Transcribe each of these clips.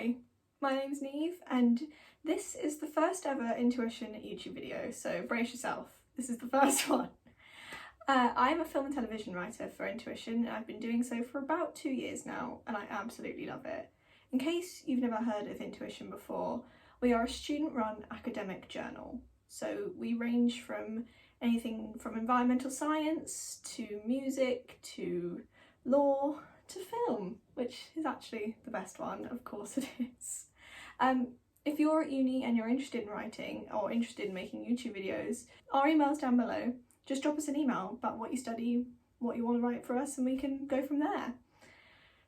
Hi, my name's Niamh and this is the first ever InTution YouTube video, so brace yourself, this is the first one. I'm a film and television writer for InTution. I've been doing so for about 2 years now and I absolutely love it. In case you've never heard of InTution before, we are a student-run academic journal. So we range from anything from environmental science to music to law to film, which is actually the best one, of course it is. If you're at uni and you're interested in writing or interested in making YouTube videos, our email's down below. Just drop us an email about what you study, what you want to write for us, and we can go from there.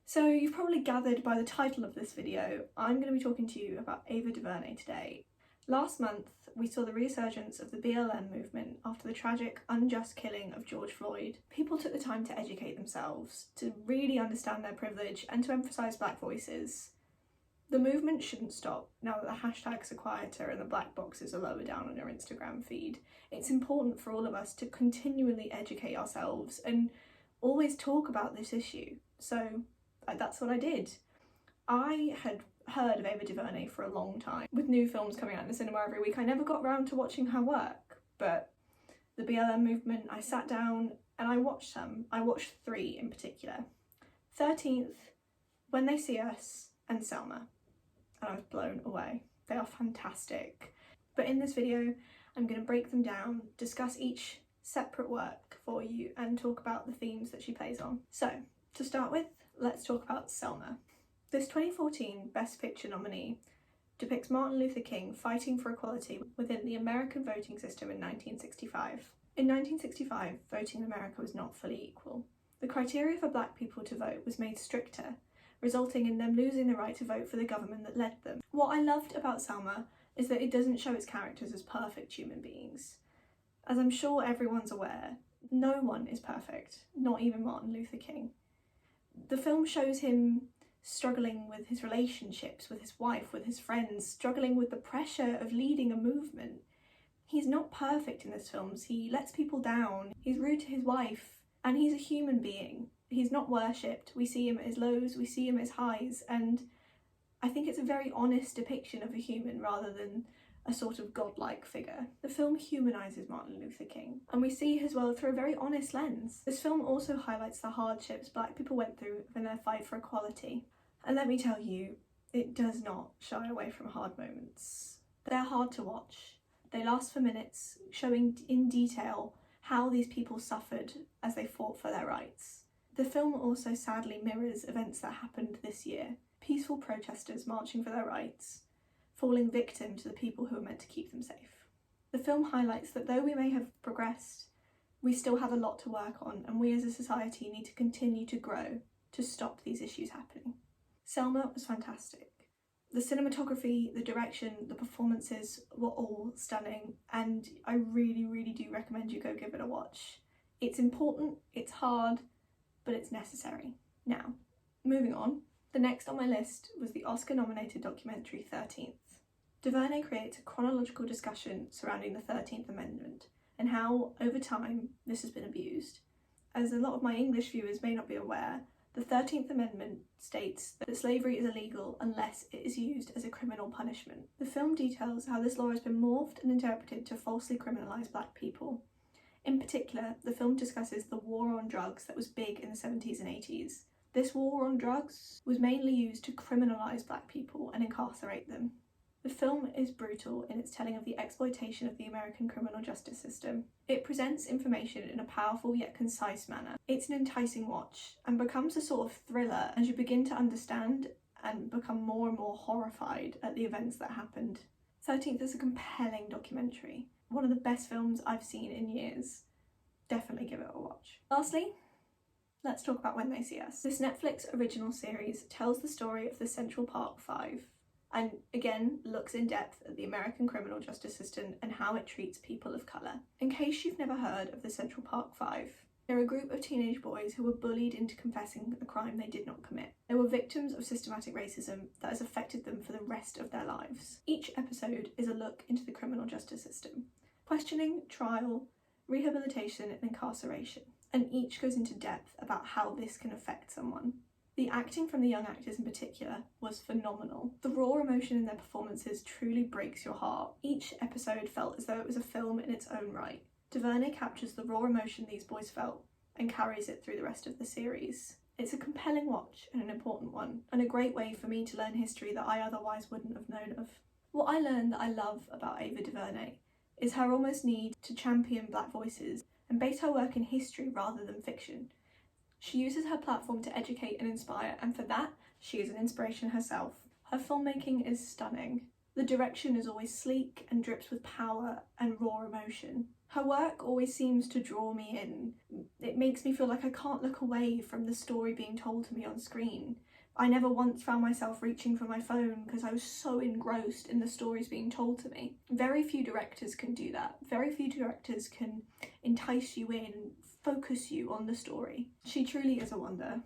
So you've probably gathered by the title of this video, I'm going to be talking to you about Ava DuVernay today. Last month, we saw the resurgence of the BLM movement after the tragic, unjust killing of George Floyd. People took the time to educate themselves, to really understand their privilege and to emphasise black voices. The movement shouldn't stop now that the hashtags are quieter and the black boxes are lower down on your Instagram feed. It's important for all of us to continually educate ourselves and always talk about this issue. So that's what I did. I had heard of Ava DuVernay for a long time. With new films coming out in the cinema every week, I never got around to watching her work, but the BLM movement, I sat down and I watched some. I watched 3 in particular. 13th, When They See Us, and Selma. And I was blown away. They are fantastic. But in this video, I'm going to break them down, discuss each separate work for you, and talk about the themes that she plays on. So, to start with, let's talk about Selma. This 2014 Best Picture nominee depicts Martin Luther King fighting for equality within the American voting system in 1965. In 1965, voting in America was not fully equal. The criteria for black people to vote was made stricter, resulting in them losing the right to vote for the government that led them. What I loved about Selma is that it doesn't show its characters as perfect human beings. As I'm sure everyone's aware, no one is perfect, not even Martin Luther King. The film shows him struggling with his relationships, with his wife, with his friends, struggling with the pressure of leading a movement. He's not perfect in this film. He lets people down, he's rude to his wife, and he's a human being. He's not worshipped. We see him at his lows, we see him at his highs, and I think it's a very honest depiction of a human rather than a sort of godlike figure. The film humanises Martin Luther King, and we see as well through a very honest lens. This film also highlights the hardships black people went through in their fight for equality. And let me tell you, it does not shy away from hard moments. They're hard to watch. They last for minutes, showing in detail how these people suffered as they fought for their rights. The film also sadly mirrors events that happened this year. Peaceful protesters marching for their rights, falling victim to the people who are meant to keep them safe. The film highlights that though we may have progressed, we still have a lot to work on, and we as a society need to continue to grow to stop these issues happening. Selma was fantastic. The cinematography, the direction, the performances were all stunning, and I really do recommend you go give it a watch. It's important, it's hard, but it's necessary. Now, moving on, the next on my list was the Oscar-nominated documentary 13th. DuVernay creates a chronological discussion surrounding the 13th Amendment and how, over time, this has been abused. As a lot of my English viewers may not be aware, the 13th Amendment states that slavery is illegal unless it is used as a criminal punishment. The film details how this law has been morphed and interpreted to falsely criminalise black people. In particular, the film discusses the war on drugs that was big in the 70s and 80s. This war on drugs was mainly used to criminalise black people and incarcerate them. The film is brutal in its telling of the exploitation of the American criminal justice system. It presents information in a powerful yet concise manner. It's an enticing watch and becomes a sort of thriller as you begin to understand and become more and more horrified at the events that happened. 13th is a compelling documentary. One of the best films I've seen in years. Definitely give it a watch. Lastly, let's talk about When They See Us. This Netflix original series tells the story of the Central Park Five, and again looks in depth at the American criminal justice system and how it treats people of colour. In case you've never heard of the Central Park Five, they're a group of teenage boys who were bullied into confessing a crime they did not commit. They were victims of systematic racism that has affected them for the rest of their lives. Each episode is a look into the criminal justice system, questioning, trial, rehabilitation and incarceration, and each goes into depth about how this can affect someone. The acting from the young actors in particular was phenomenal. The raw emotion in their performances truly breaks your heart. Each episode felt as though it was a film in its own right. DuVernay captures the raw emotion these boys felt and carries it through the rest of the series. It's a compelling watch and an important one, and a great way for me to learn history that I otherwise wouldn't have known of. What I learned that I love about Ava DuVernay is her almost need to champion black voices and base her work in history rather than fiction. She uses her platform to educate and inspire, and for that, she is an inspiration herself. Her filmmaking is stunning. The direction is always sleek and drips with power and raw emotion. Her work always seems to draw me in. It makes me feel like I can't look away from the story being told to me on screen. I never once found myself reaching for my phone because I was so engrossed in the stories being told to me. Very few directors can do that. Very few directors can entice you in, focus you on the story. She truly is a wonder.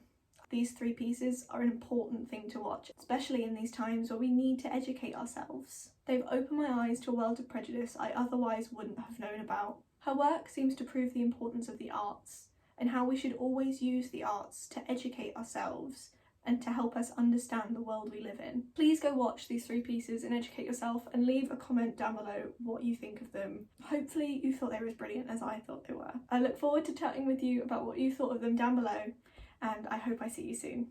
These 3 pieces are an important thing to watch, especially in these times where we need to educate ourselves. They've opened my eyes to a world of prejudice I otherwise wouldn't have known about. Her work seems to prove the importance of the arts and how we should always use the arts to educate ourselves and to help us understand the world we live in. Please go watch these 3 pieces and educate yourself, and leave a comment down below what you think of them. Hopefully you thought they were as brilliant as I thought they were. I look forward to chatting with you about what you thought of them down below, and I hope I see you soon.